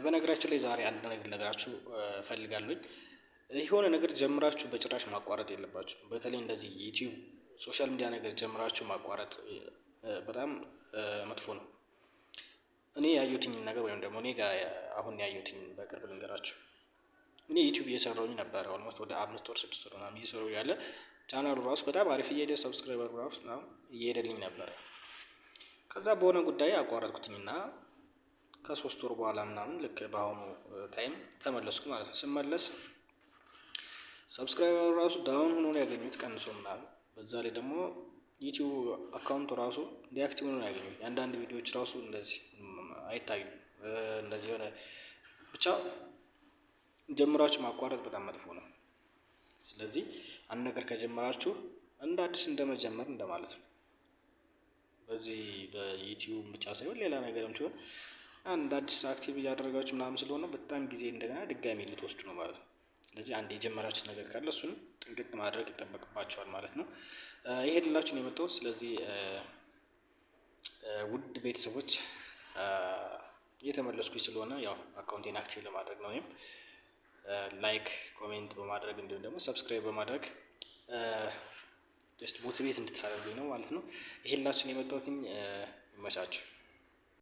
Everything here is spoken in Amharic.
በነገራችን ላይ ዛሬ አንድ ነገር ልነግራችሁ እፈልጋለሁኝ። የሆነ ነገር ጀምራችሁ በጭራሽ ማቋረጥ የለባችሁ። በተለይ እንደዚህ ዩቲዩብ፣ ሶሻል ሚዲያ ነገር ጀምራችሁ ማቋረጥ በጣም መጥፎ ነው። እኔ ያየሁትኝን ነገር ወይም ደግሞ እኔ ጋር አሁን ያየሁትኝ በቅርብ ልንገራችሁ። እኔ ዩቲዩብ እየሰራሁኝ ነበረ። ኦልሞስት ወደ 5 ወር 6 ወር ምናምን እየሰራሁ ያለ ቻናሉ ራሱ በጣም አሪፍ እየሄደ ሰብስክራይበሩ ራሱ ምናምን እየሄደልኝ ነበረ። ከዛ በሆነ ጉዳይ አቋረጥኩትኝና ከ3 ወር በኋላ ምናምን ልክ በአሁኑ ታይም ተመለስኩ ማለት ነው። ስመለስ ሰብስክራይበሩ ራሱ ዳውን ሆኖ ነው ያገኙት፣ ቀንሶ ምናምን። በዛ ላይ ደግሞ ዩቲዩብ አካውንቱ ራሱ ዲአክቲቭ ሆኖ ነው ያገኙት። የአንዳንድ ቪዲዮዎች ራሱ እንደዚህ አይታዩም። እንደዚህ የሆነ ብቻ ጀምራችሁ ማቋረጥ በጣም መጥፎ ነው። ስለዚህ አንድ ነገር ከጀመራችሁ እንደ አዲስ እንደመጀመር እንደማለት ነው። በዚህ በዩቲዩብ ብቻ ሳይሆን ሌላ ነገርም ሲሆን አንድ አዲስ አክቲቭ እያደረጋችሁ ምናምን ስለሆነ በጣም ጊዜ እንደገና ድጋሚ ልትወስዱ ነው ማለት ነው። ስለዚህ አንድ የጀመራችሁት ነገር ካለ እሱን ጥንቅቅ ማድረግ ይጠበቅባቸዋል ማለት ነው። ይሄ ልላችሁ ነው የመጣሁት። ስለዚህ ውድ ቤተሰቦች እየተመለስኩኝ ስለሆነ ያው አካውንቴን አክቲቭ ለማድረግ ነው። ወይም ላይክ ኮሜንት በማድረግ እንዲሁም ደግሞ ሰብስክራይብ በማድረግ ጀስት ሞቲቬት እንድታደርጉኝ ነው ማለት ነው። ይሄ ልላችሁ ነው የመጣሁት። ይመቻችሁ።